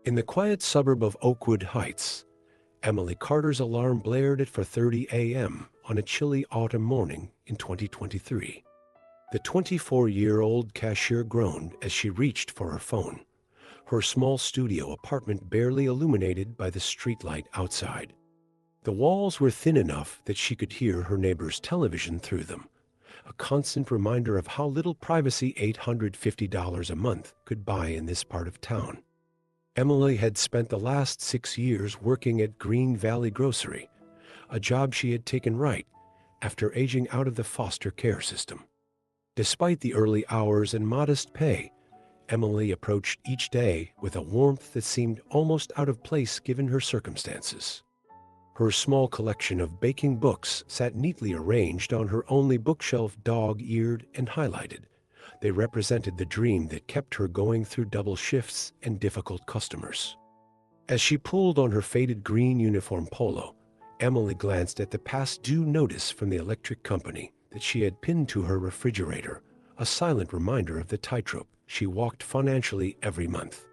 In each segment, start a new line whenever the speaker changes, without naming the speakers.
In the quiet suburb of Oakwood Heights, Emily Carter's alarm blared at 4:30 a.m. on a chilly autumn morning in 2023. The 24-year-old cashier groaned as she reached for her phone, her small studio apartment barely illuminated by the streetlight outside. The walls were thin enough that she could hear her neighbor's television through them, a constant reminder of how little privacy $850 a month could buy in this part of town. Emily had spent the last 6 years working at Green Valley Grocery, a job she had taken right after aging out of the foster care system. Despite the early hours and modest pay, Emily approached each day with a warmth that seemed almost out of place given her circumstances. Her small collection of baking books sat neatly arranged on her only bookshelf, dog-eared and highlighted. They represented the dream that kept her going through double shifts and difficult customers. As she pulled on her faded green uniform polo, Emily glanced at the past due notice from the electric company that she had pinned to her refrigerator, a silent reminder of the tightrope she walked financially every month.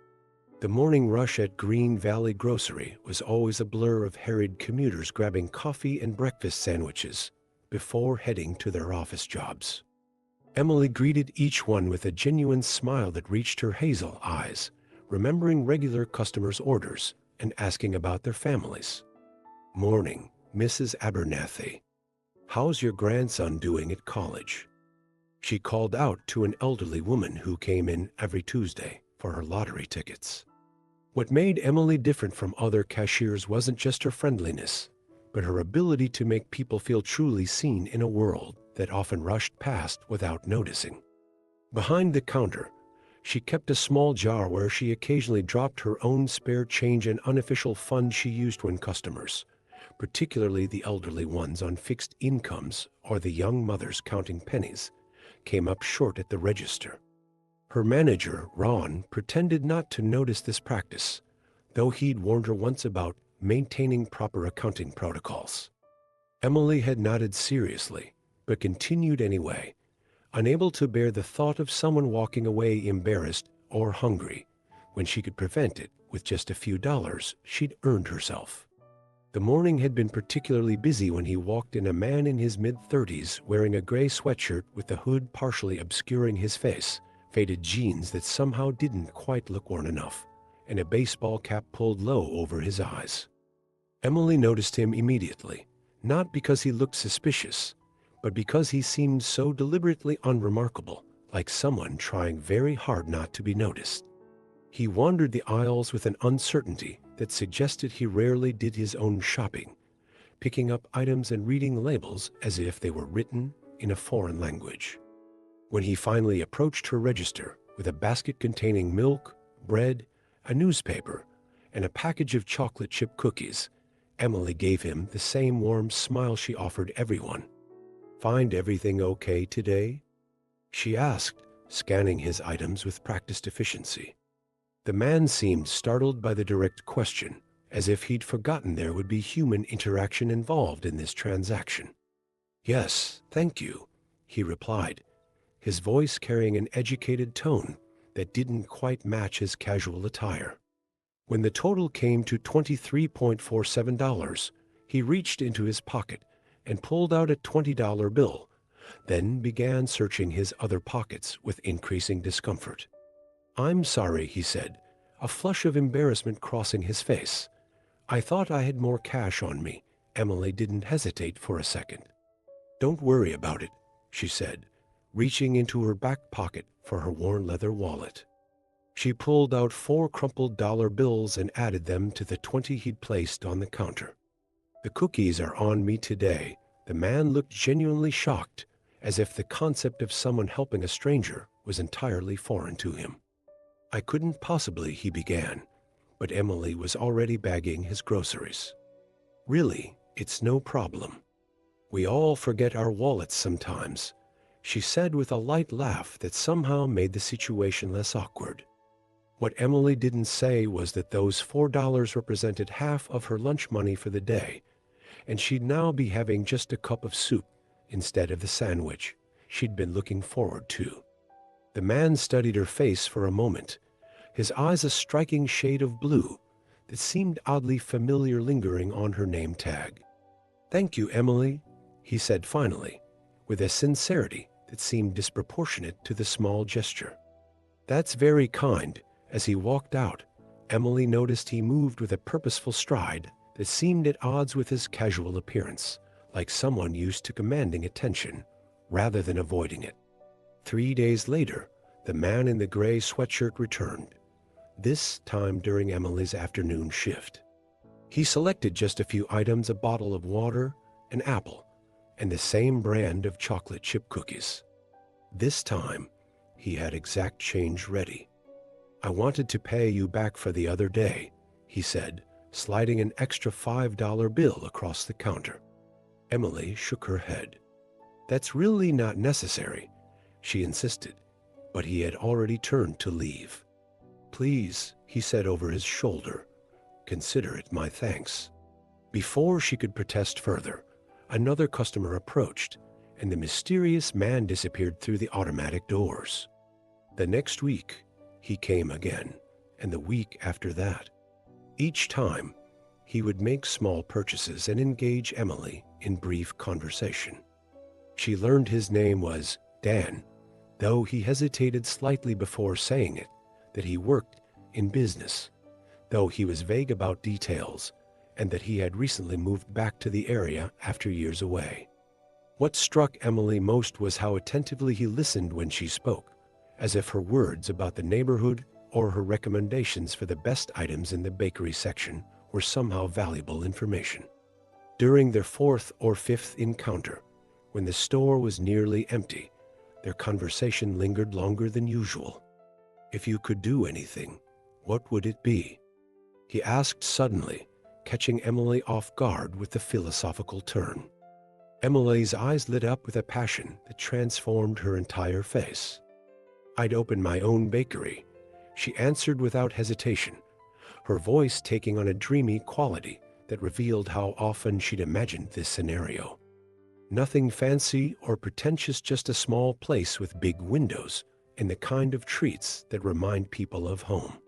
The morning rush at Green Valley Grocery was always a blur of harried commuters grabbing coffee and breakfast sandwiches before heading to their office jobs. Emily greeted each one with a genuine smile that reached her hazel eyes, remembering regular customers' orders and asking about their families. "Morning, Mrs. Abernathy. How's your grandson doing at college?" She called out to an elderly woman who came in every Tuesday for her lottery tickets. What made Emily different from other cashiers wasn't just her friendliness, but her ability to make people feel truly seen in a world that often rushed past without noticing. Behind the counter, she kept a small jar where she occasionally dropped her own spare change and unofficial funds she used when customers, particularly the elderly ones on fixed incomes or the young mothers counting pennies, came up short at the register. Her manager, Ron, pretended not to notice this practice, though he'd warned her once about maintaining proper accounting protocols. Emily had nodded seriously, but continued anyway, unable to bear the thought of someone walking away embarrassed or hungry when she could prevent it with just a few dollars she'd earned herself. The morning had been particularly busy when he walked in, a man in his mid-30s wearing a gray sweatshirt with the hood partially obscuring his face, faded jeans that somehow didn't quite look worn enough, and a baseball cap pulled low over his eyes. Emily noticed him immediately, not because he looked suspicious, but because he seemed so deliberately unremarkable, like someone trying very hard not to be noticed. He wandered the aisles with an uncertainty that suggested he rarely did his own shopping, picking up items and reading labels as if they were written in a foreign language. When he finally approached her register with a basket containing milk, bread, a newspaper, and a package of chocolate chip cookies, Emily gave him the same warm smile she offered everyone. "Find everything okay today?" she asked, scanning his items with practiced efficiency. The man seemed startled by the direct question, as if he'd forgotten there would be human interaction involved in this transaction. "Yes, thank you," he replied, his voice carrying an educated tone that didn't quite match his casual attire. When the total came to $23.47, he reached into his pocket and pulled out a $20 bill, then began searching his other pockets with increasing discomfort. "I'm sorry," he said, a flush of embarrassment crossing his face. "I thought I had more cash on me." Emily didn't hesitate for a second. "Don't worry about it," she said, reaching into her back pocket for her worn leather wallet. She pulled out 4 crumpled dollar bills and added them to the 20 he'd placed on the counter. "The cookies are on me today." The man looked genuinely shocked, as if the concept of someone helping a stranger was entirely foreign to him. "I couldn't possibly," he began, but Emily was already bagging his groceries. "Really, it's no problem. We all forget our wallets sometimes," she said with a light laugh that somehow made the situation less awkward. What Emily didn't say was that those $4 represented half of her lunch money for the day, and she'd now be having just a cup of soup instead of the sandwich she'd been looking forward to. The man studied her face for a moment, his eyes a striking shade of blue that seemed oddly familiar lingering on her name tag. "Thank you, Emily," he said finally, with a sincerity that seemed disproportionate to the small gesture. "That's very kind." As he walked out, Emily noticed he moved with a purposeful stride that seemed at odds with his casual appearance, like someone used to commanding attention rather than avoiding it. 3 days later, the man in the gray sweatshirt returned, this time during Emily's afternoon shift. He selected just a few items: a bottle of water, an apple, and the same brand of chocolate chip cookies. This time, he had exact change ready. "I wanted to pay you back for the other day," he said, sliding an extra $5 bill across the counter. Emily shook her head. "That's really not necessary," she insisted, but he had already turned to leave. "Please," he said over his shoulder, "consider it my thanks." Before she could protest further, another customer approached, and the mysterious man disappeared through the automatic doors. The next week, he came again, and the week after that. Each time, he would make small purchases and engage Emily in brief conversation. She learned his name was Dan, though he hesitated slightly before saying it, that he worked in business, though he was vague about details, and that he had recently moved back to the area after years away. What struck Emily most was how attentively he listened when she spoke, as if her words about the neighborhood or her recommendations for the best items in the bakery section were somehow valuable information. During their fourth or fifth encounter, when the store was nearly empty, their conversation lingered longer than usual. "If you could do anything, what would it be?" he asked suddenly, catching Emily off guard with the philosophical turn. Emily's eyes lit up with a passion that transformed her entire face. "I'd open my own bakery," she answered without hesitation, her voice taking on a dreamy quality that revealed how often she'd imagined this scenario. "Nothing fancy or pretentious, just a small place with big windows and the kind of treats that remind people of home."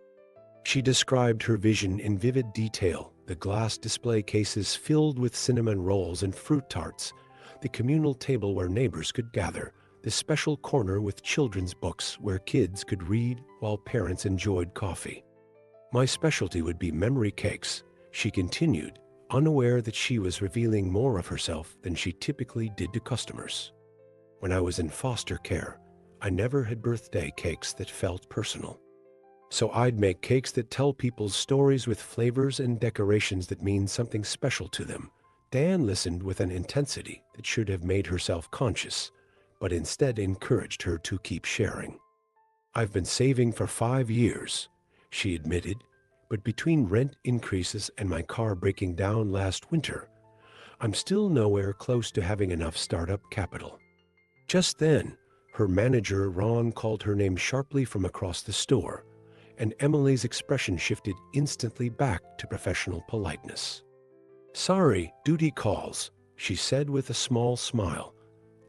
She described her vision in vivid detail: the glass display cases filled with cinnamon rolls and fruit tarts, the communal table where neighbors could gather, the special corner with children's books where kids could read while parents enjoyed coffee. "My specialty would be memory cakes," she continued, unaware that she was revealing more of herself than she typically did to customers. "When I was in foster care, I never had birthday cakes that felt personal. So I'd make cakes that tell people's stories with flavors and decorations that mean something special to them." Dan listened with an intensity that should have made her self-conscious, but instead encouraged her to keep sharing. "I've been saving for 5 years, she admitted, "but between rent increases and my car breaking down last winter, I'm still nowhere close to having enough startup capital." Just then, her manager Ron called her name sharply from across the store, and Emily's expression shifted instantly back to professional politeness. "Sorry, duty calls," she said with a small smile,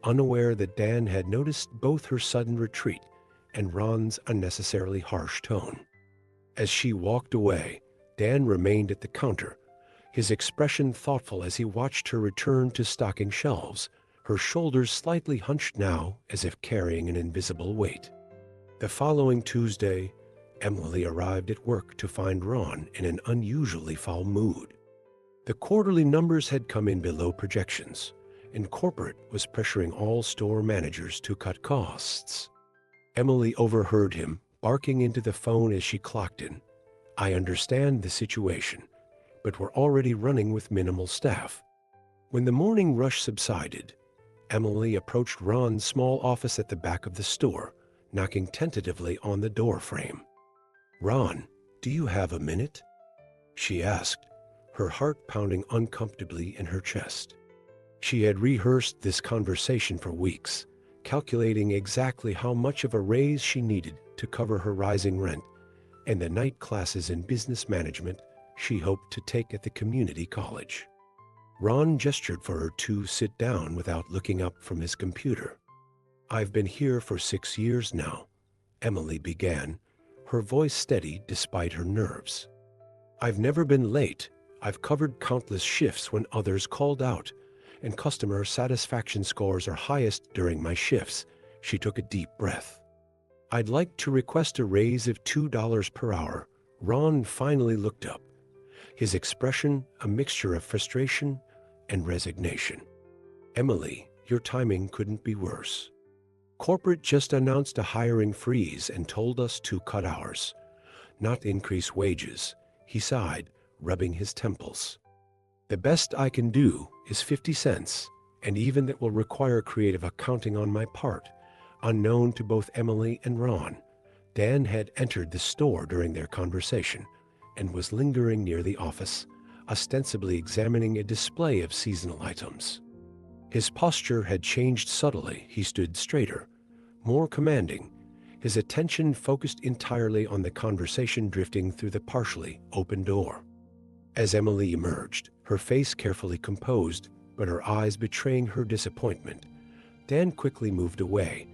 unaware that Dan had noticed both her sudden retreat and Ron's unnecessarily harsh tone. As she walked away, Dan remained at the counter, his expression thoughtful as he watched her return to stocking shelves, her shoulders slightly hunched now as if carrying an invisible weight. The following Tuesday, Emily arrived at work to find Ron in an unusually foul mood. The quarterly numbers had come in below projections, and corporate was pressuring all store managers to cut costs. Emily overheard him barking into the phone as she clocked in. "I understand the situation, but we're already running with minimal staff." When the morning rush subsided, Emily approached Ron's small office at the back of the store, knocking tentatively on the door frame. "Ron, do you have a minute?" she asked, her heart pounding uncomfortably in her chest. She had rehearsed this conversation for weeks, calculating exactly how much of a raise she needed to cover her rising rent and the night classes in business management she hoped to take at the community college. Ron gestured for her to sit down without looking up from his computer. "I've been here for 6 years now," Emily began, her voice steady despite her nerves. "I've never been late. I've covered countless shifts when others called out, and customer satisfaction scores are highest during my shifts." She took a deep breath. "I'd like to request a raise of $2 per hour." Ron finally looked up, his expression a mixture of frustration and resignation. "Emily, your timing couldn't be worse. Corporate just announced a hiring freeze and told us to cut hours, not increase wages." He sighed, rubbing his temples. "The best I can do is 50 cents, and even that will require creative accounting on my part." Unknown to both Emily and Ron, Dan had entered the store during their conversation and was lingering near the office, ostensibly examining a display of seasonal items. His posture had changed subtly. He stood straighter, more commanding, his attention focused entirely on the conversation drifting through the partially open door. As Emily emerged, her face carefully composed, but her eyes betraying her disappointment, Dan quickly moved away,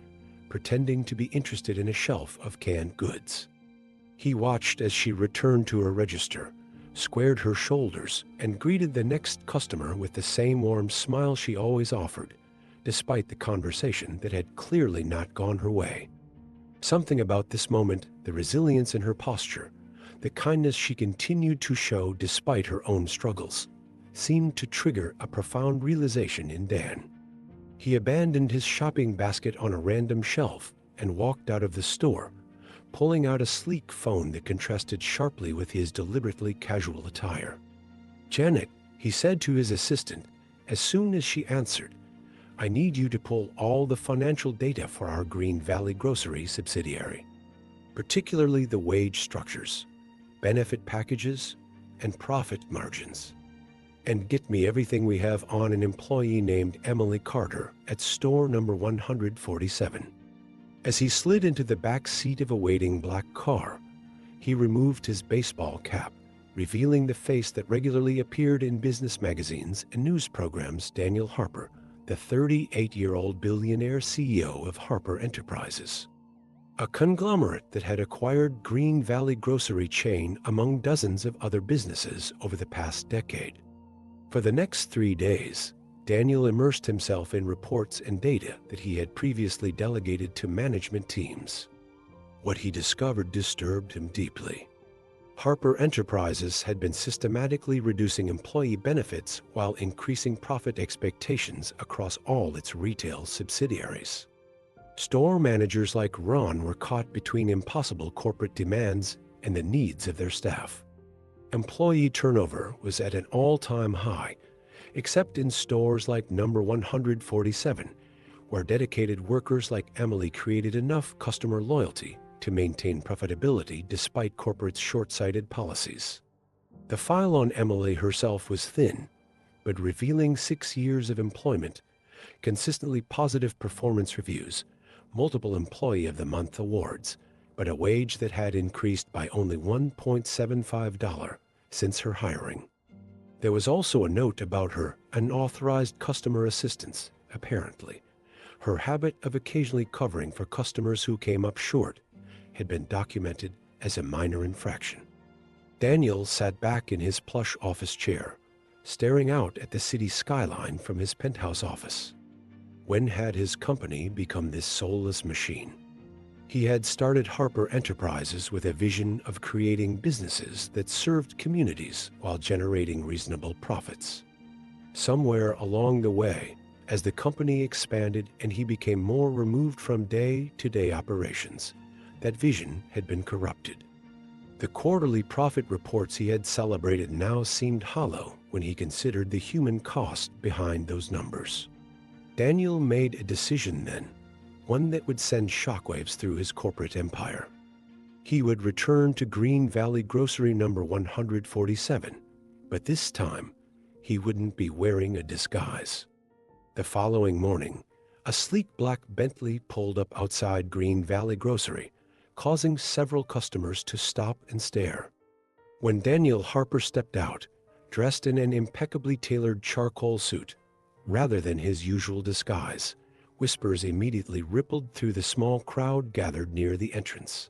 pretending to be interested in a shelf of canned goods. He watched as she returned to her register, squared her shoulders, and greeted the next customer with the same warm smile she always offered, despite the conversation that had clearly not gone her way. Something about this moment, the resilience in her posture, the kindness she continued to show despite her own struggles, seemed to trigger a profound realization in Dan. He abandoned his shopping basket on a random shelf and walked out of the store, pulling out a sleek phone that contrasted sharply with his deliberately casual attire. "Janet," he said to his assistant, as soon as she answered, "I need you to pull all the financial data for our Green Valley Grocery subsidiary, particularly the wage structures, benefit packages, and profit margins. And get me everything we have on an employee named Emily Carter at store number 147. As he slid into the back seat of a waiting black car, he removed his baseball cap, revealing the face that regularly appeared in business magazines and news programs. Daniel Harper, the 38-year-old billionaire CEO of Harper Enterprises, a conglomerate that had acquired Green Valley Grocery chain among dozens of other businesses over the past decade. For the next 3 days, Daniel immersed himself in reports and data that he had previously delegated to management teams. What he discovered disturbed him deeply. Harper Enterprises had been systematically reducing employee benefits while increasing profit expectations across all its retail subsidiaries. Store managers like Ron were caught between impossible corporate demands and the needs of their staff. Employee turnover was at an all-time high, except in stores like number 147, where dedicated workers like Emily created enough customer loyalty to maintain profitability despite corporate's short-sighted policies. The file on Emily herself was thin, but revealing 6 years of employment, consistently positive performance reviews, multiple Employee of the Month awards, but a wage that had increased by only $1.75 since her hiring. There was also a note about her unauthorized customer assistance. Apparently, her habit of occasionally covering for customers who came up short had been documented as a minor infraction. Daniel sat back in his plush office chair, staring out at the city skyline from his penthouse office. When had his company become this soulless machine? He had started Harper Enterprises with a vision of creating businesses that served communities while generating reasonable profits. Somewhere along the way, as the company expanded and he became more removed from day-to-day operations, that vision had been corrupted. The quarterly profit reports he had celebrated now seemed hollow when he considered the human cost behind those numbers. Daniel made a decision then, one that would send shockwaves through his corporate empire. He would return to Green Valley Grocery number 147, but this time he wouldn't be wearing a disguise. The following morning, a sleek black Bentley pulled up outside Green Valley Grocery, causing several customers to stop and stare. When Daniel Harper stepped out, dressed in an impeccably tailored charcoal suit, rather than his usual disguise, whispers immediately rippled through the small crowd gathered near the entrance.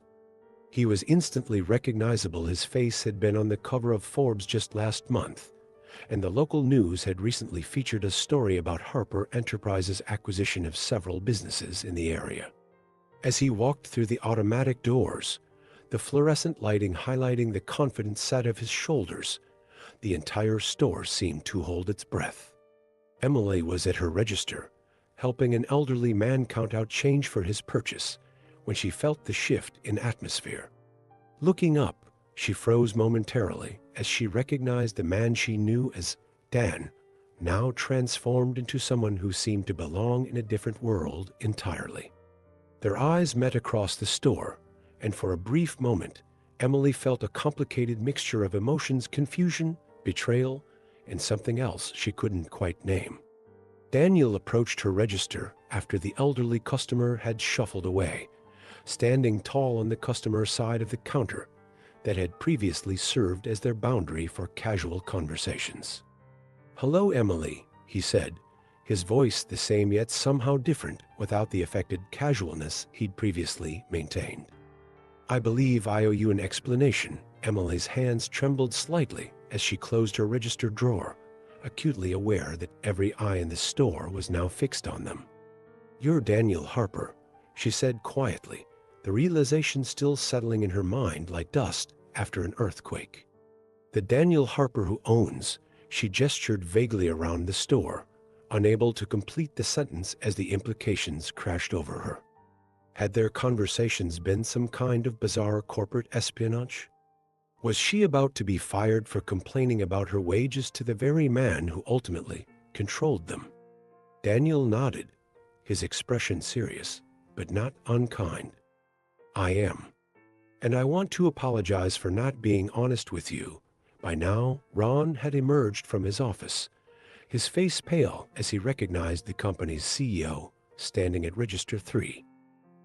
He was instantly recognizable. His face had been on the cover of Forbes just last month, and the local news had recently featured a story about Harper Enterprises' acquisition of several businesses in the area. As he walked through the automatic doors, the fluorescent lighting highlighting the confident set of his shoulders, the entire store seemed to hold its breath. Emily was at her register, helping an elderly man count out change for his purchase, when she felt the shift in atmosphere. Looking up, she froze momentarily as she recognized the man she knew as Dan, now transformed into someone who seemed to belong in a different world entirely. Their eyes met across the store, and for a brief moment, Emily felt a complicated mixture of emotions: confusion, betrayal, and something else she couldn't quite name. Daniel approached her register after the elderly customer had shuffled away, standing tall on the customer side of the counter that had previously served as their boundary for casual conversations. "Hello, Emily," he said, his voice the same yet somehow different without the affected casualness he'd previously maintained. "I believe I owe you an explanation." Emily's hands trembled slightly as she closed her register drawer, acutely aware that every eye in the store was now fixed on them. "You're Daniel Harper," she said quietly, the realization still settling in her mind like dust after an earthquake. "The Daniel Harper who owns," she gestured vaguely around the store, unable to complete the sentence as the implications crashed over her. Had their conversations been some kind of bizarre corporate espionage? Was she about to be fired for complaining about her wages to the very man who ultimately controlled them? Daniel nodded, his expression serious, but not unkind. "I am. And I want to apologize for not being honest with you." By now, Ron had emerged from his office, his face pale as he recognized the company's CEO standing at Register 3.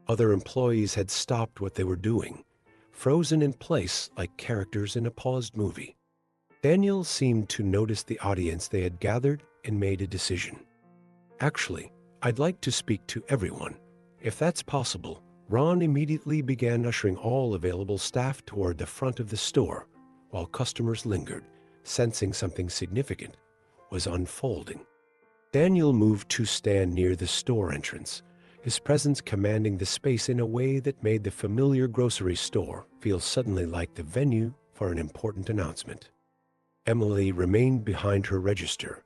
Other employees had stopped what they were doing, frozen in place like characters in a paused movie. Daniel seemed to notice the audience they had gathered and made a decision. "Actually, I'd like to speak to everyone, if that's possible." Ron immediately began ushering all available staff toward the front of the store, while customers lingered, sensing something significant was unfolding. Daniel moved to stand near the store entrance, his presence commanding the space in a way that made the familiar grocery store feel suddenly like the venue for an important announcement. Emily remained behind her register,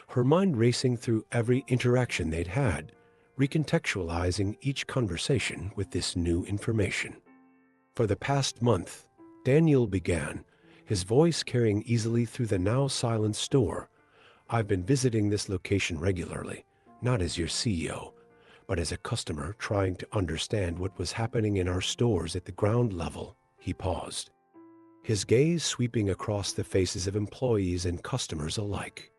her mind racing through every interaction they'd had, recontextualizing each conversation with this new information. "For the past month," Daniel began, his voice carrying easily through the now silent store, "I've been visiting this location regularly, not as your CEO, but as a customer trying to understand what was happening in our stores at the ground level." He paused, his gaze sweeping across the faces of employees and customers alike.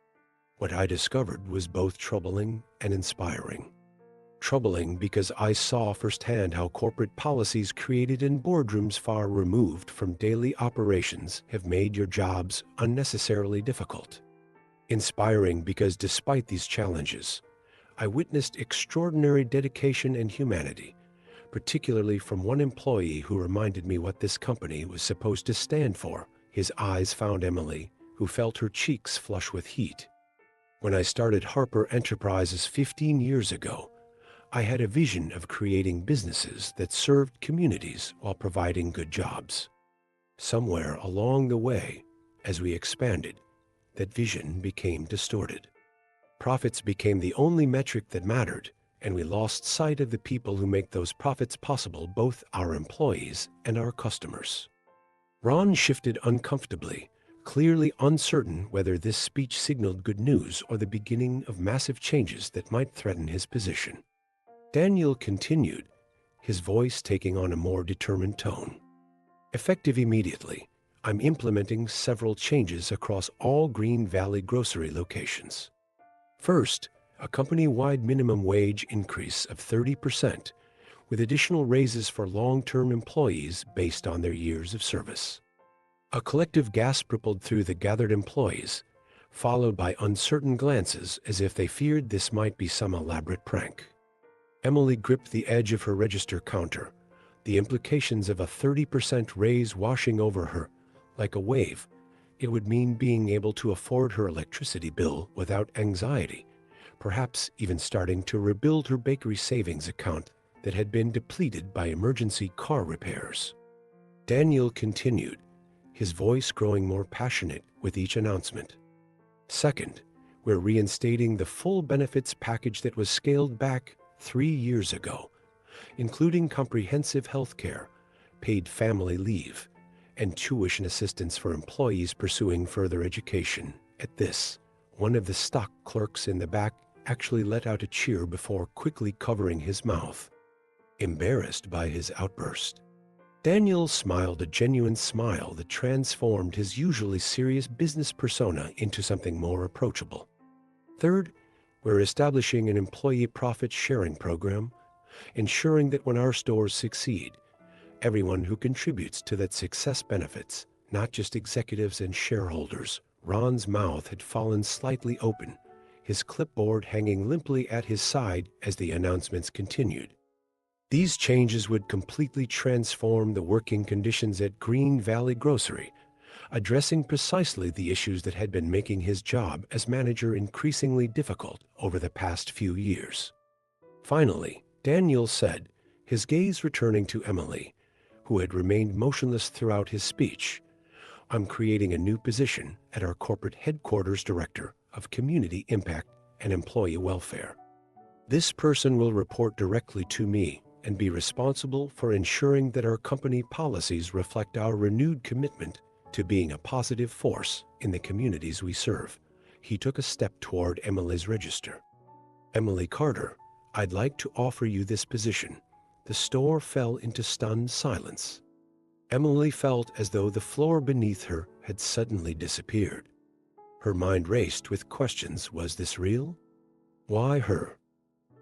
"What I discovered was both troubling and inspiring. Troubling because I saw firsthand how corporate policies created in boardrooms far removed from daily operations have made your jobs unnecessarily difficult. Inspiring because despite these challenges, I witnessed extraordinary dedication and humanity, particularly from one employee who reminded me what this company was supposed to stand for." His eyes found Emily, who felt her cheeks flush with heat. "When I started Harper Enterprises 15 years ago, I had a vision of creating businesses that served communities while providing good jobs. Somewhere along the way, as we expanded, that vision became distorted. Profits became the only metric that mattered, and we lost sight of the people who make those profits possible, both our employees and our customers." Ron shifted uncomfortably, clearly uncertain whether this speech signaled good news or the beginning of massive changes that might threaten his position. Daniel continued, his voice taking on a more determined tone. "Effective immediately, I'm implementing several changes across all Green Valley grocery locations. First, a company-wide minimum wage increase of 30%, with additional raises for long-term employees based on their years of service." A collective gasp rippled through the gathered employees, followed by uncertain glances as if they feared this might be some elaborate prank. Emily gripped the edge of her register counter, The implications of a 30% raise washing over her like a wave. It would mean being able to afford her electricity bill without anxiety, perhaps even starting to rebuild her bakery savings account that had been depleted by emergency car repairs. Daniel continued, his voice growing more passionate with each announcement. Second, we're reinstating the full benefits package that was scaled back 3 years ago, including comprehensive health care, paid family leave, and tuition assistance for employees pursuing further education. At this, one of the stock clerks in the back actually let out a cheer before quickly covering his mouth, embarrassed by his outburst. Daniel smiled a genuine smile that transformed his usually serious business persona into something more approachable. Third, we're establishing an employee profit sharing program, ensuring that when our stores succeed, everyone who contributes to that success benefits, not just executives and shareholders. Ron's mouth had fallen slightly open, his clipboard hanging limply at his side as the announcements continued. These changes would completely transform the working conditions at Green Valley Grocery, addressing precisely the issues that had been making his job as manager increasingly difficult over the past few years. Finally, Daniel said, his gaze returning to Emily, who had remained motionless throughout his speech, I'm creating a new position at our corporate headquarters Director of Community Impact and Employee Welfare. This person will report directly to me and be responsible for ensuring that our company policies reflect our renewed commitment to being a positive force in the communities we serve. He took a step toward Emily's register. Emily Carter, I'd like to offer you this position. The store fell into stunned silence. Emily felt as though the floor beneath her had suddenly disappeared. Her mind raced with questions. Was this real? Why her?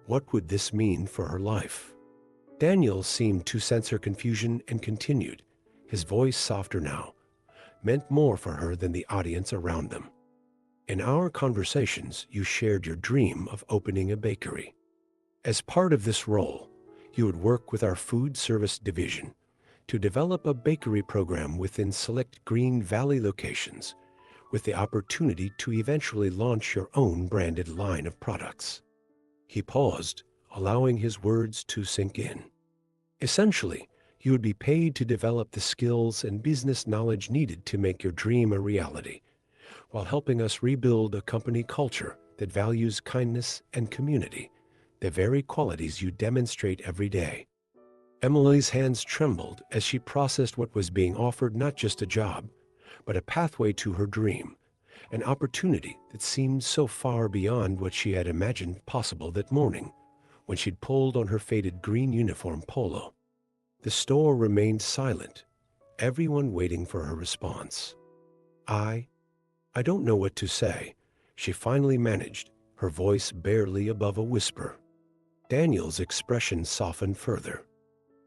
What would this mean for her life? Daniel seemed to sense her confusion and continued, his voice softer now, meant more for her than the audience around them. In our conversations, you shared your dream of opening a bakery. As part of this role, you would work with our food service division to develop a bakery program within select Green Valley locations, with the opportunity to eventually launch your own branded line of products. He paused, allowing his words to sink in. Essentially, you would be paid to develop the skills and business knowledge needed to make your dream a reality, while helping us rebuild a company culture that values kindness and community, the very qualities you demonstrate every day. Emily's hands trembled as she processed what was being offered, not just a job, but a pathway to her dream, an opportunity that seemed so far beyond what she had imagined possible that morning, when she'd pulled on her faded green uniform polo. The store remained silent, everyone waiting for her response. I don't know what to say, she finally managed, her voice barely above a whisper. Daniel's expression softened further.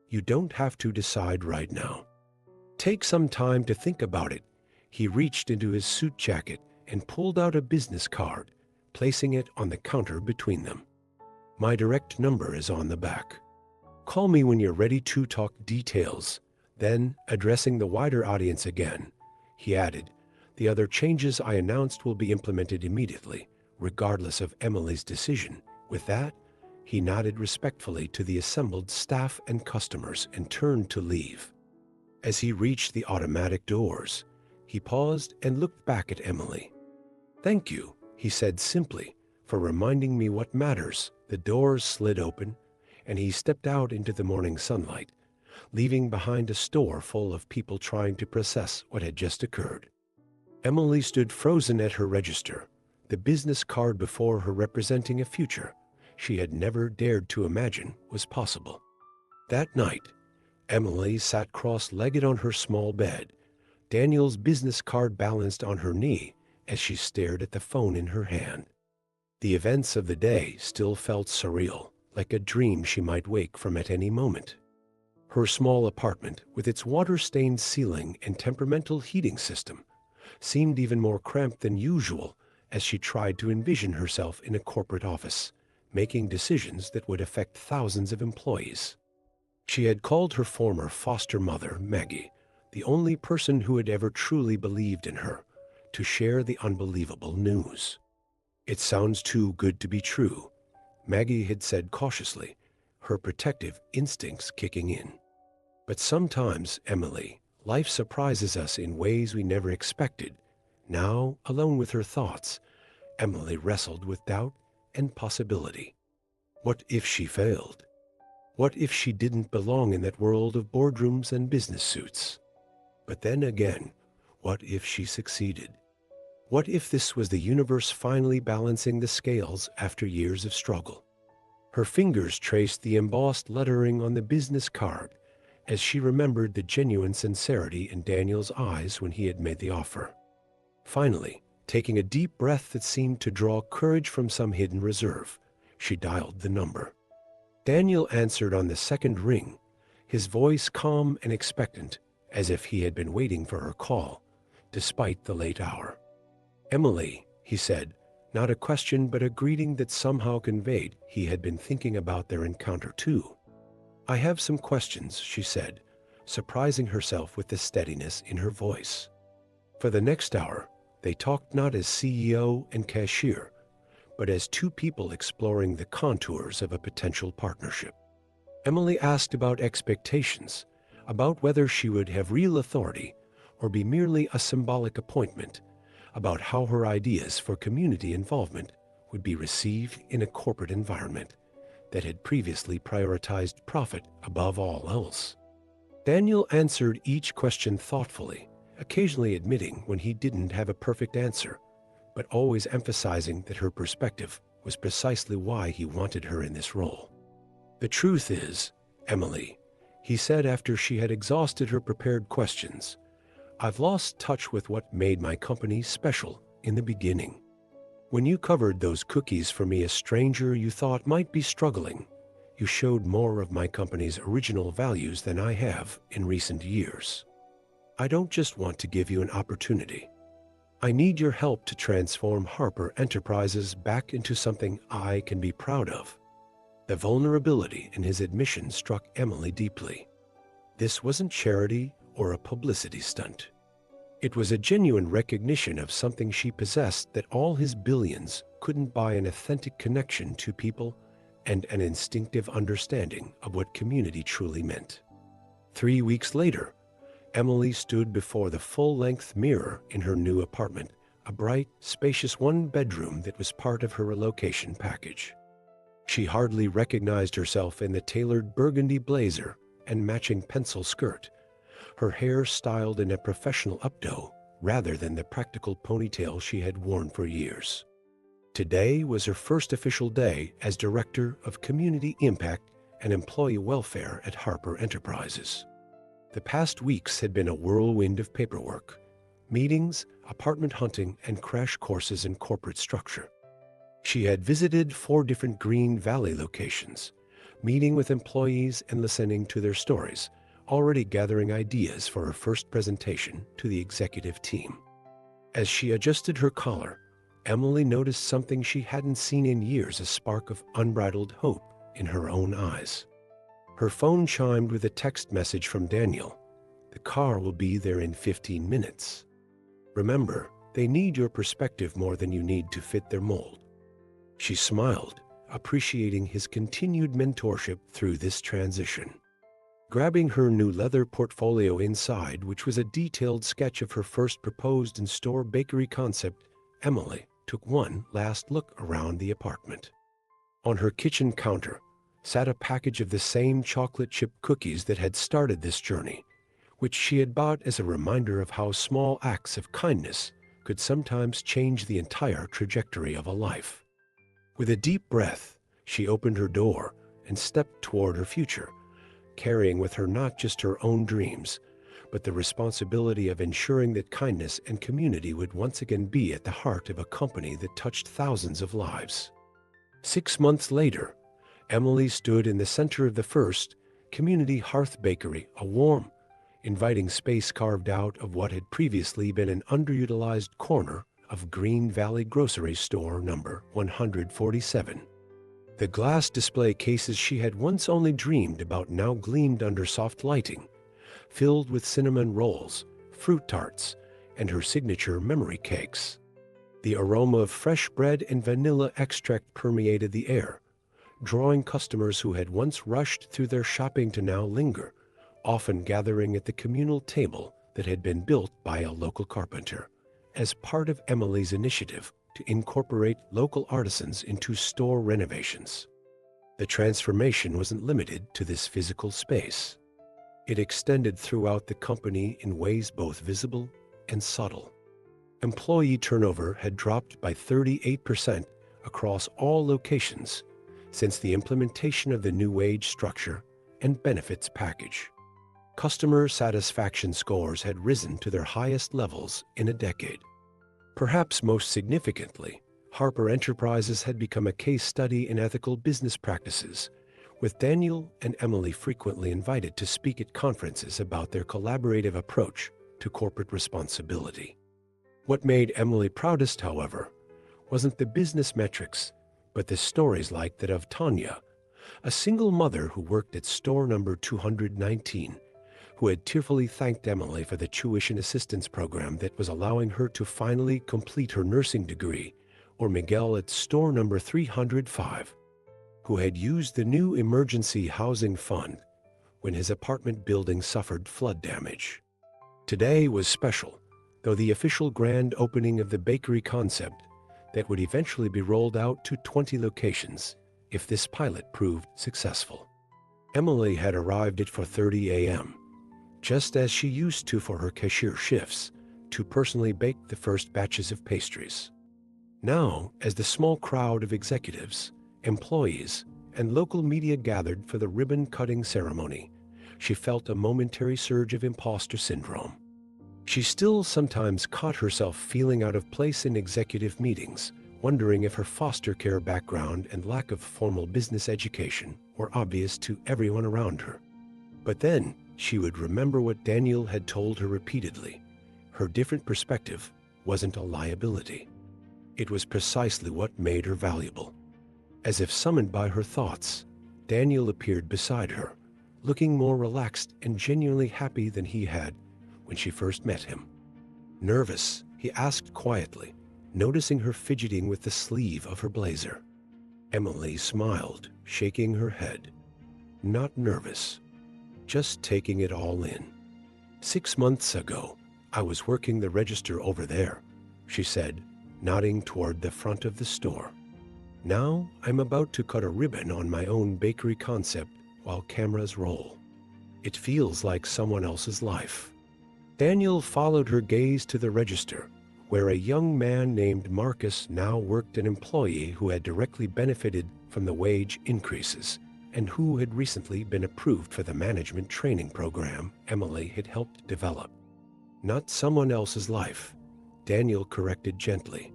You don't have to decide right now. Take some time to think about it. He reached into his suit jacket and pulled out a business card, placing it on the counter between them. My direct number is on the back. Call me when you're ready to talk details. Then, addressing the wider audience again, he added, the other changes I announced will be implemented immediately, regardless of Emily's decision. With that, he nodded respectfully to the assembled staff and customers and turned to leave. As he reached the automatic doors, he paused and looked back at Emily. Thank you, he said simply, for reminding me what matters. The doors slid open, and he stepped out into the morning sunlight, leaving behind a store full of people trying to process what had just occurred. Emily stood frozen at her register, the business card before her representing a future she had never dared to imagine was possible. That night, Emily sat cross-legged on her small bed, Daniel's business card balanced on her knee as she stared at the phone in her hand. The events of the day still felt surreal, like a dream she might wake from at any moment. Her small apartment, with its water-stained ceiling and temperamental heating system, seemed even more cramped than usual as she tried to envision herself in a corporate office, making decisions that would affect thousands of employees. She had called her former foster mother, Maggie, the only person who had ever truly believed in her, to share the unbelievable news. "It sounds too good to be true," Maggie had said cautiously, her protective instincts kicking in. "But sometimes, Emily, life surprises us in ways we never expected." Now, alone with her thoughts, Emily wrestled with doubt and possibility. What if she failed? What if she didn't belong in that world of boardrooms and business suits? But then again, what if she succeeded? What if this was the universe finally balancing the scales after years of struggle? Her fingers traced the embossed lettering on the business card as she remembered the genuine sincerity in Daniel's eyes when he had made the offer. Finally, taking a deep breath that seemed to draw courage from some hidden reserve, she dialed the number. Daniel answered on the second ring, his voice calm and expectant, as if he had been waiting for her call, despite the late hour. "Emily," he said, not a question but a greeting that somehow conveyed he had been thinking about their encounter too. "I have some questions," she said, surprising herself with the steadiness in her voice. For the next hour, they talked not as CEO and cashier, but as two people exploring the contours of a potential partnership. Emily asked about expectations, about whether she would have real authority or be merely a symbolic appointment, about how her ideas for community involvement would be received in a corporate environment that had previously prioritized profit above all else. Daniel answered each question thoughtfully, occasionally admitting when he didn't have a perfect answer, but always emphasizing that her perspective was precisely why he wanted her in this role. "The truth is, Emily," he said after she had exhausted her prepared questions, "I've lost touch with what made my company special in the beginning. When you covered those cookies for me, a stranger you thought might be struggling, you showed more of my company's original values than I have in recent years. I don't just want to give you an opportunity. I need your help to transform Harper Enterprises back into something I can be proud of." The vulnerability in his admission struck Emily deeply. This wasn't charity or a publicity stunt. It was a genuine recognition of something she possessed that all his billions couldn't buy: an authentic connection to people and an instinctive understanding of what community truly meant. 3 weeks later, Emily stood before the full-length mirror in her new apartment, a bright, spacious one-bedroom that was part of her relocation package. She hardly recognized herself in the tailored burgundy blazer and matching pencil skirt, her hair styled in a professional updo rather than the practical ponytail she had worn for years. Today was her first official day as Director of Community Impact and Employee Welfare at Harper Enterprises. The past weeks had been a whirlwind of paperwork, meetings, apartment hunting, and crash courses in corporate structure. She had visited 4 different Green Valley locations, meeting with employees and listening to their stories, already gathering ideas for her first presentation to the executive team. As she adjusted her collar, Emily noticed something she hadn't seen in years: a spark of unbridled hope in her own eyes. Her phone chimed with a text message from Daniel. "The car will be there in 15 minutes. Remember, they need your perspective more than you need to fit their mold." She smiled, appreciating his continued mentorship through this transition. Grabbing her new leather portfolio inside, which was a detailed sketch of her first proposed in-store bakery concept, Emily took one last look around the apartment. On her kitchen counter sat a package of the same chocolate chip cookies that had started this journey, which she had bought as a reminder of how small acts of kindness could sometimes change the entire trajectory of a life. With a deep breath, she opened her door and stepped toward her future, carrying with her not just her own dreams, but the responsibility of ensuring that kindness and community would once again be at the heart of a company that touched thousands of lives. 6 months later, Emily stood in the center of the first Community Hearth Bakery, a warm, inviting space carved out of what had previously been an underutilized corner of Green Valley Grocery Store number 147. The glass display cases she had once only dreamed about now gleamed under soft lighting, filled with cinnamon rolls, fruit tarts, and her signature memory cakes. The aroma of fresh bread and vanilla extract permeated the air, drawing customers who had once rushed through their shopping to now linger, often gathering at the communal table that had been built by a local carpenter, as part of Emily's initiative to incorporate local artisans into store renovations. The transformation wasn't limited to this physical space. It extended throughout the company in ways both visible and subtle. Employee turnover had dropped by 38% across all locations since the implementation of the new wage structure and benefits package. Customer satisfaction scores had risen to their highest levels in a decade. Perhaps most significantly, Harper Enterprises had become a case study in ethical business practices, with Daniel and Emily frequently invited to speak at conferences about their collaborative approach to corporate responsibility. What made Emily proudest, however, wasn't the business metrics, but the stories like that of Tanya, a single mother who worked at store number 219, who had tearfully thanked Emily for the tuition assistance program that was allowing her to finally complete her nursing degree, or Miguel at store number 305, who had used the new emergency housing fund when his apartment building suffered flood damage. Today was special, though the official grand opening of the bakery concept that would eventually be rolled out to 20 locations if this pilot proved successful. Emily had arrived at 4:30 a.m., just as she used to for her cashier shifts, to personally bake the first batches of pastries. Now, as the small crowd of executives, employees, and local media gathered for the ribbon-cutting ceremony, she felt a momentary surge of imposter syndrome. She still sometimes caught herself feeling out of place in executive meetings, wondering if her foster care background and lack of formal business education were obvious to everyone around her. But then she would remember what Daniel had told her repeatedly. Her different perspective wasn't a liability. It was precisely what made her valuable. As if summoned by her thoughts, Daniel appeared beside her, looking more relaxed and genuinely happy than he had when she first met him. Nervous, he asked quietly, noticing her fidgeting with the sleeve of her blazer. Emily smiled, shaking her head. Not nervous, just taking it all in. 6 months ago, I was working the register over there, she said, nodding toward the front of the store. Now I'm about to cut a ribbon on my own bakery concept while cameras roll. It feels like someone else's life. Daniel followed her gaze to the register, where a young man named Marcus now worked, an employee who had directly benefited from the wage increases and who had recently been approved for the management training program Emily had helped develop. Not someone else's life, Daniel corrected gently.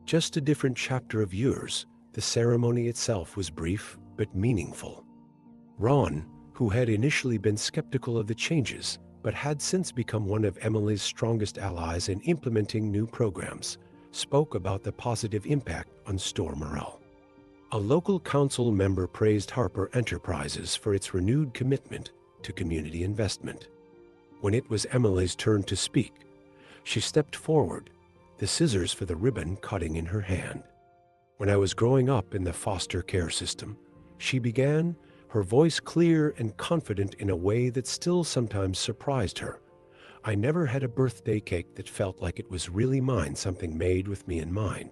Just a different chapter of yours. The ceremony itself was brief but meaningful. Ron, who had initially been skeptical of the changes, but had since become one of Emily's strongest allies in implementing new programs, spoke about the positive impact on store morale. A local council member praised Harper Enterprises for its renewed commitment to community investment. When it was Emily's turn to speak, she stepped forward, the scissors for the ribbon cutting in her hand. When I was growing up in the foster care system, she began, her voice clear and confident in a way that still sometimes surprised her. I never had a birthday cake that felt like it was really mine, something made with me in mind.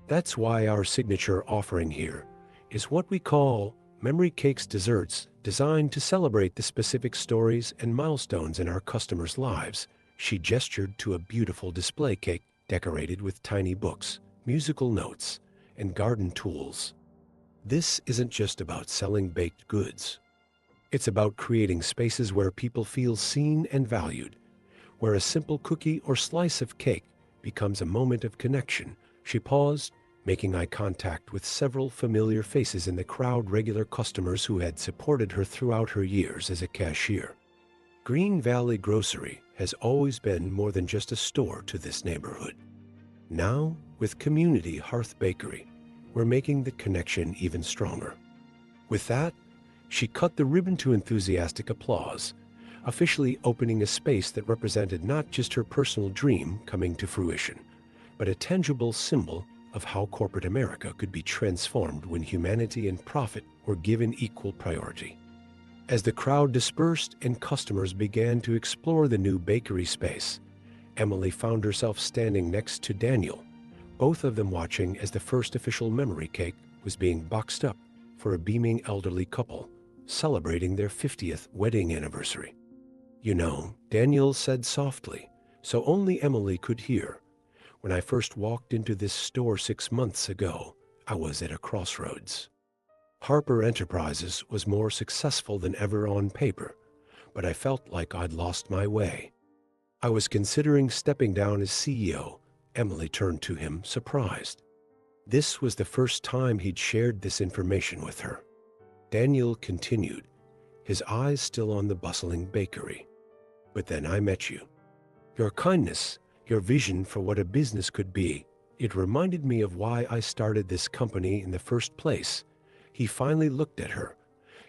That's why our signature offering here is what we call Memory Cakes Desserts, designed to celebrate the specific stories and milestones in our customers' lives. She gestured to a beautiful display cake decorated with tiny books, musical notes, and garden tools. This isn't just about selling baked goods. It's about creating spaces where people feel seen and valued, where a simple cookie or slice of cake becomes a moment of connection. She paused, making eye contact with several familiar faces in the crowd, regular customers who had supported her throughout her years as a cashier. Green Valley Grocery has always been more than just a store to this neighborhood. Now, with Community Hearth Bakery, were making the connection even stronger. With that, she cut the ribbon to enthusiastic applause, officially opening a space that represented not just her personal dream coming to fruition, but a tangible symbol of how corporate America could be transformed when humanity and profit were given equal priority. As the crowd dispersed and customers began to explore the new bakery space, Emily found herself standing next to Daniel, both of them watching as the first official memory cake was being boxed up for a beaming elderly couple celebrating their 50th wedding anniversary. "You know," Daniel said softly, so only Emily could hear, "when I first walked into this store 6 months ago, I was at a crossroads. Harper Enterprises was more successful than ever on paper, but I felt like I'd lost my way. I was considering stepping down as CEO." Emily turned to him, surprised. This was the first time he'd shared this information with her. Daniel continued, his eyes still on the bustling bakery. "But then I met you. Your kindness, your vision for what a business could be, it reminded me of why I started this company in the first place." He finally looked at her,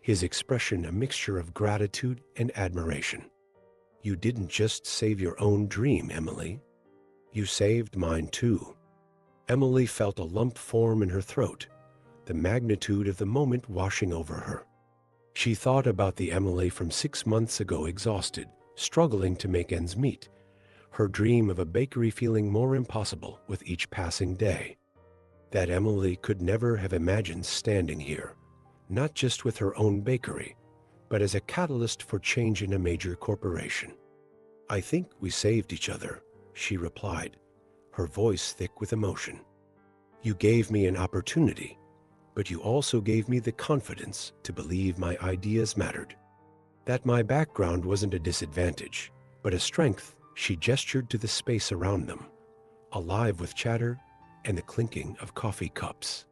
his expression a mixture of gratitude and admiration. "You didn't just save your own dream, Emily. You saved mine too." Emily felt a lump form in her throat, the magnitude of the moment washing over her. She thought about the Emily from 6 months ago, exhausted, struggling to make ends meet, her dream of a bakery feeling more impossible with each passing day. That Emily could never have imagined standing here, not just with her own bakery, but as a catalyst for change in a major corporation. "I think we saved each other," she replied, her voice thick with emotion. "You gave me an opportunity, but you also gave me the confidence to believe my ideas mattered. That my background wasn't a disadvantage, but a strength." She gestured to the space around them, alive with chatter and the clinking of coffee cups.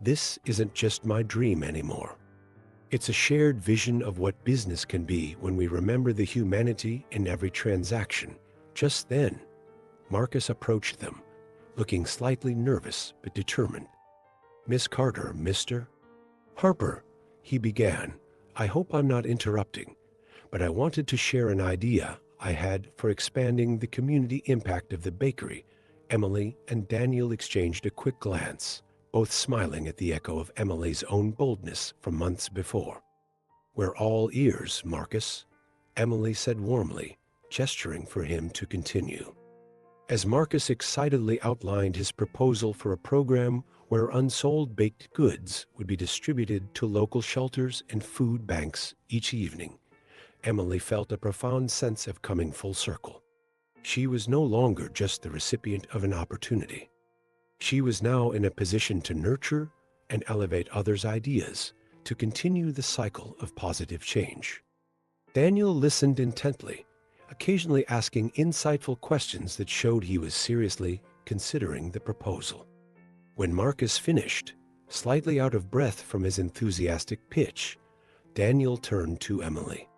"This isn't just my dream anymore. It's a shared vision of what business can be when we remember the humanity in every transaction." Just then, Marcus approached them, looking slightly nervous but determined. "Miss Carter, Mr. Harper," he began, "I hope I'm not interrupting, but I wanted to share an idea I had for expanding the community impact of the bakery." Emily and Daniel exchanged a quick glance, both smiling at the echo of Emily's own boldness from months before. "We're all ears, Marcus," Emily said warmly, gesturing for him to continue. As Marcus excitedly outlined his proposal for a program where unsold baked goods would be distributed to local shelters and food banks each evening, Emily felt a profound sense of coming full circle. She was no longer just the recipient of an opportunity. She was now in a position to nurture and elevate others' ideas, to continue the cycle of positive change. Daniel listened intently, occasionally asking insightful questions that showed he was seriously considering the proposal. When Marcus finished, slightly out of breath from his enthusiastic pitch, Daniel turned to Emily.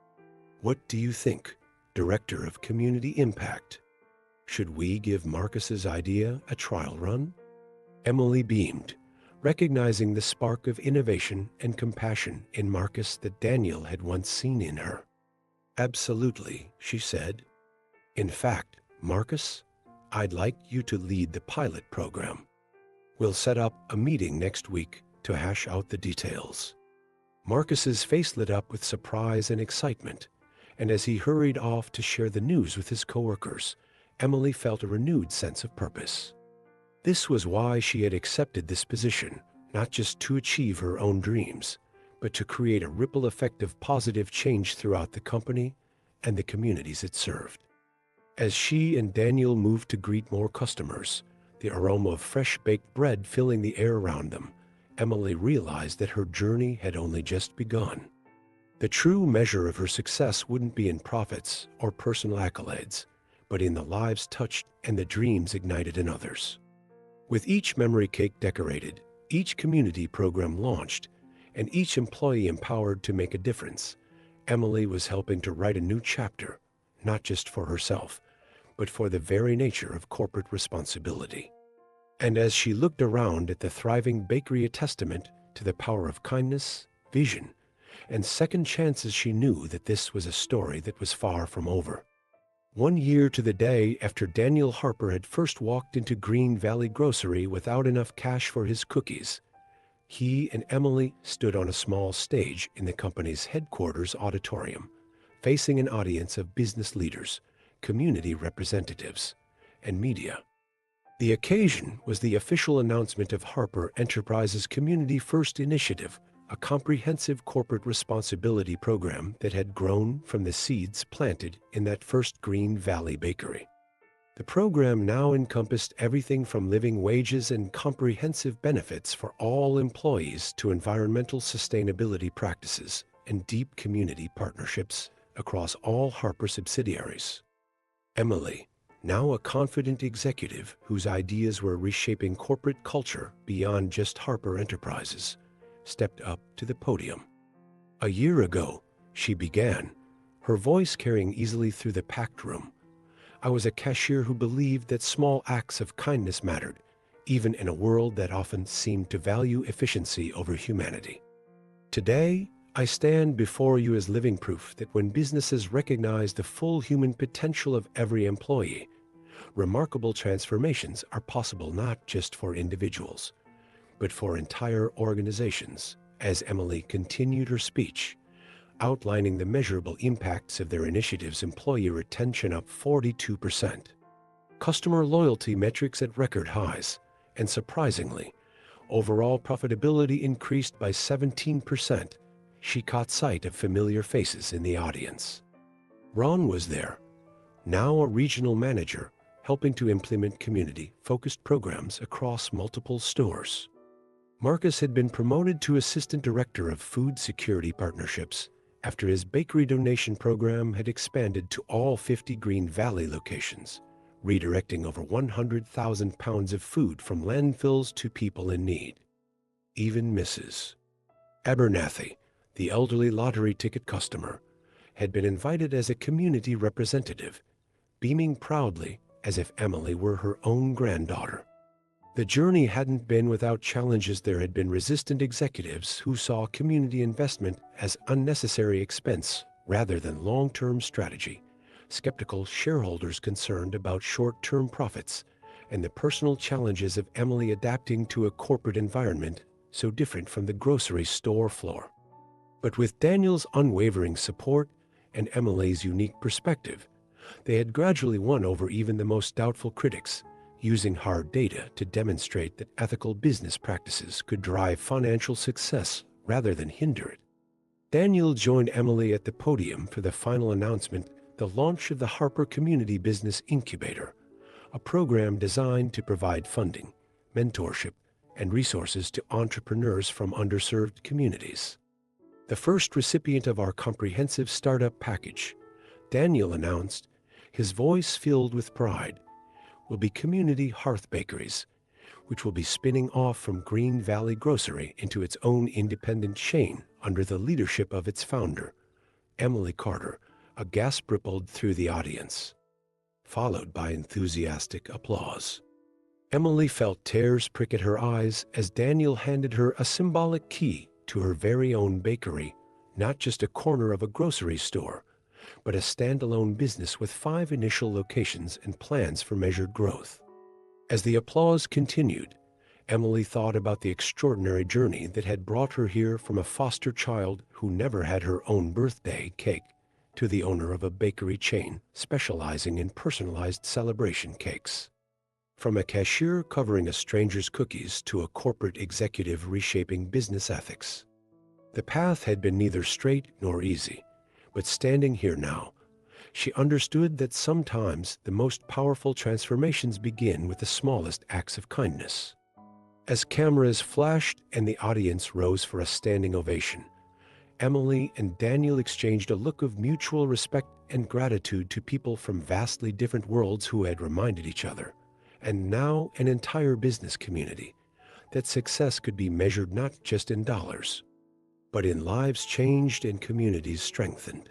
"What do you think, Director of Community Impact? Should we give Marcus's idea a trial run?" Emily beamed, recognizing the spark of innovation and compassion in Marcus that Daniel had once seen in her. "Absolutely," she said. "In fact, Marcus, I'd like you to lead the pilot program. We'll set up a meeting next week to hash out the details." Marcus's face lit up with surprise and excitement, and as he hurried off to share the news with his coworkers, Emily felt a renewed sense of purpose. This was why she had accepted this position, not just to achieve her own dreams, but to create a ripple effect of positive change throughout the company and the communities it served. As she and Daniel moved to greet more customers, the aroma of fresh-baked bread filling the air around them, Emily realized that her journey had only just begun. The true measure of her success wouldn't be in profits or personal accolades, but in the lives touched and the dreams ignited in others. With each memory cake decorated, each community program launched, and each employee empowered to make a difference, Emily was helping to write a new chapter, not just for herself, but for the very nature of corporate responsibility. And as she looked around at the thriving bakery, a testament to the power of kindness, vision, and second chances, she knew that this was a story that was far from over. 1 year to the day after Daniel Harper had first walked into Green Valley Grocery without enough cash for his cookies, he and Emily stood on a small stage in the company's headquarters auditorium, facing an audience of business leaders, community representatives, and media. The occasion was the official announcement of Harper Enterprises' Community First initiative, a comprehensive corporate responsibility program that had grown from the seeds planted in that first Green Valley bakery. The program now encompassed everything from living wages and comprehensive benefits for all employees to environmental sustainability practices and deep community partnerships across all Harper subsidiaries. Emily, now a confident executive whose ideas were reshaping corporate culture beyond just Harper Enterprises, stepped up to the podium. A year ago, she began, her voice carrying easily through the packed room. I was a cashier who believed that small acts of kindness mattered, even in a world that often seemed to value efficiency over humanity. Today, I stand before you as living proof that when businesses recognize the full human potential of every employee, remarkable transformations are possible not just for individuals, but for entire organizations. As Emily continued her speech, outlining the measurable impacts of their initiatives, employee retention up 42%, customer loyalty metrics at record highs, and surprisingly, overall profitability increased by 17%, she caught sight of familiar faces in the audience. Ron was there, now a regional manager, helping to implement community-focused programs across multiple stores. Marcus had been promoted to Assistant Director of Food Security Partnerships after his bakery donation program had expanded to all 50 Green Valley locations, redirecting over 100,000 pounds of food from landfills to people in need. Even Mrs. Abernathy, the elderly lottery ticket customer, had been invited as a community representative, beaming proudly as if Emily were her own granddaughter. The journey hadn't been without challenges. There had been resistant executives who saw community investment as unnecessary expense rather than long-term strategy, skeptical shareholders concerned about short-term profits, and the personal challenges of Emily adapting to a corporate environment so different from the grocery store floor. But with Daniel's unwavering support and Emily's unique perspective, they had gradually won over even the most doubtful critics, using hard data to demonstrate that ethical business practices could drive financial success rather than hinder it. Daniel joined Emily at the podium for the final announcement, the launch of the Harper Community Business Incubator, a program designed to provide funding, mentorship, and resources to entrepreneurs from underserved communities. The first recipient of our comprehensive startup package, Daniel announced, his voice filled with pride, will be Community Hearth Bakeries, which will be spinning off from Green Valley Grocery into its own independent chain under the leadership of its founder, Emily Carter. A gasp rippled through the audience, followed by enthusiastic applause. Emily felt tears prick at her eyes as Daniel handed her a symbolic key to her very own bakery, not just a corner of a grocery store, but a standalone business with 5 initial locations and plans for measured growth. As the applause continued, Emily thought about the extraordinary journey that had brought her here, from a foster child who never had her own birthday cake to the owner of a bakery chain specializing in personalized celebration cakes. From a cashier covering a stranger's cookies to a corporate executive reshaping business ethics. The path had been neither straight nor easy. But standing here now, she understood that sometimes the most powerful transformations begin with the smallest acts of kindness. As cameras flashed and the audience rose for a standing ovation, Emily and Daniel exchanged a look of mutual respect and gratitude to people from vastly different worlds who had reminded each other, and now an entire business community, that success could be measured not just in dollars, but in lives changed and communities strengthened.